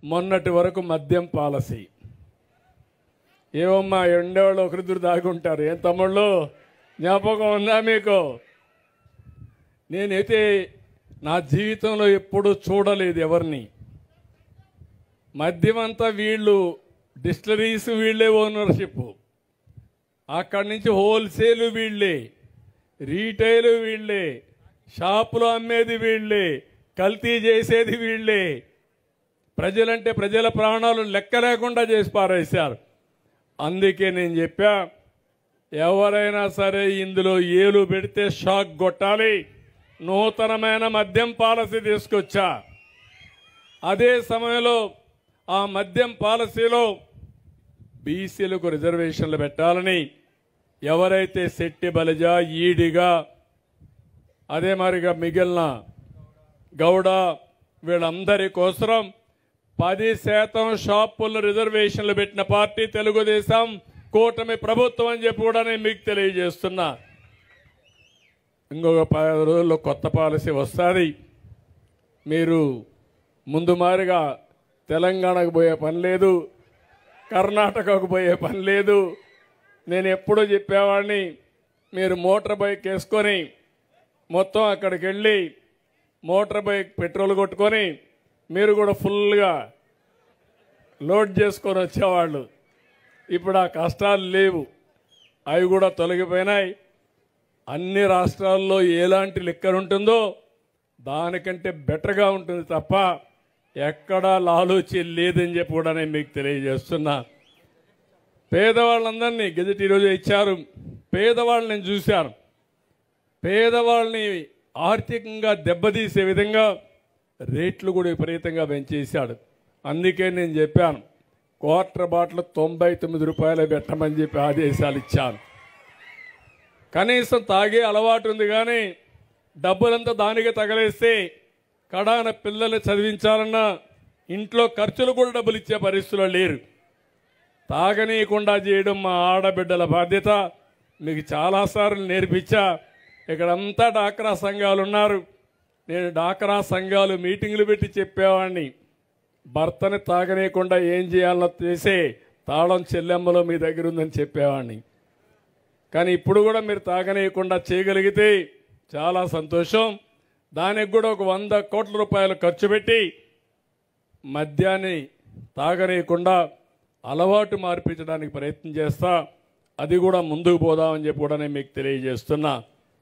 మొన్నటి వరకు మద్యం పాలసీ. ఏమమ్మా ఎండేవాళ్ళు ఒకరిద్దరు దాగుంటారు. ఏం తమ్ముళ్ళు జ్ఞాపకం ఉందా మీకు? నేనైతే నా జీవితంలో ఎప్పుడూ చూడలేదు ఎవరిని. మద్యం అంతా వీళ్ళు, డిస్టిలరీస్ వీళ్ళే ఓనర్షిప్, అక్కడి నుంచి హోల్సేల్ వీళ్ళే, రీటైల్ వీళ్ళే, షాపులో అమ్మేది వీళ్ళే, కల్తీ చేసేది వీళ్ళే. ప్రజలంటే ప్రజల ప్రాణాలు లెక్క లేకుండా చేసి పారేశారు. అందుకే నేను చెప్పా, ఎవరైనా సరే ఇందులో ఏలు పెడితే షాక్ కొట్టాలి. నూతనమైన మద్యం పాలసీ తీసుకొచ్చా. అదే సమయంలో ఆ మద్యం పాలసీలో బీసీలకు రిజర్వేషన్లు పెట్టాలని, ఎవరైతే శెట్టి బలిజ, ఈడిగా, అదే మరిగా మిగిలిన గౌడ వీళ్ళందరి కోసం 10% షాపుల్లో రిజర్వేషన్లు పెట్టిన పార్టీ తెలుగుదేశం కూటమి ప్రభుత్వం అని చెప్పి కూడా నేను మీకు తెలియజేస్తున్నా. ఇంకొక 10 రోజుల్లో కొత్త పాలసీ వస్తుంది. మీరు ముందు మారిగా తెలంగాణకు పోయే పని లేదు, కర్ణాటకకు పోయే పని లేదు. నేను ఎప్పుడూ చెప్పేవాడిని, మీరు మోటార్ బైక్ వేసుకొని మొత్తం అక్కడికి వెళ్ళి మోటార్ బైక్ పెట్రోల్ కొట్టుకొని మీరు కూడా ఫుల్గా లోడ్ చేసుకొని వచ్చేవాళ్ళు. ఇప్పుడు ఆ కష్టాలు లేవు, అవి కూడా తొలగిపోయినాయి. అన్ని రాష్ట్రాల్లో ఎలాంటి లిక్కర్ ఉంటుందో దానికంటే బెటర్గా ఉంటుంది తప్ప ఎక్కడా లాలూచి లేదని చెప్పి కూడా నేను మీకు తెలియజేస్తున్నా. పేదవాళ్ళందరినీ గెజెట్ ఈరోజు ఇచ్చారు. పేదవాళ్ళని నేను చూశాను. పేదవాళ్ళని ఆర్థికంగా దెబ్బతీసే విధంగా రేట్లు కూడా విపరీతంగా పెంచేశాడు. అందుకే నేను చెప్పాను, క్వార్టర్ బాటిల్ 99 రూపాయలు పెట్టమని చెప్పి ఆదేశాలు ఇచ్చాను. కనీసం తాగే అలవాటు ఉంది, కానీ డబ్బులంతా దానికి తగలేస్తే కడాన పిల్లల్ని చదివించాలన్నా ఇంట్లో ఖర్చులు కూడా డబ్బులు ఇచ్చే పరిస్థితుల్లో లేరు. తాగనీయకుండా చేయడం మా ఆడబిడ్డల బాధ్యత. మీకు చాలాసార్లు నేర్పించా. ఇక్కడంతా డాక్రా సంఘాలు ఉన్నారు. నేను డాక్రా సంఘాలు మీటింగులు పెట్టి చెప్పేవాడిని, భర్తని తాగనీయకుండా ఏం చేయాలో చేసే తాళం చెల్లెమ్మలో మీ దగ్గర ఉందని చెప్పేవాడిని. కానీ ఇప్పుడు కూడా మీరు తాగనీయకుండా చేయగలిగితే చాలా సంతోషం. దానికి కూడా ఒక 100 కోట్ల రూపాయలు ఖర్చు పెట్టి మద్యాన్ని తాగనీయకుండా అలవాటు మార్పించడానికి ప్రయత్నం చేస్తా. అది కూడా ముందుకు పోదామని చెప్పి కూడా నేను మీకు తెలియజేస్తున్నా.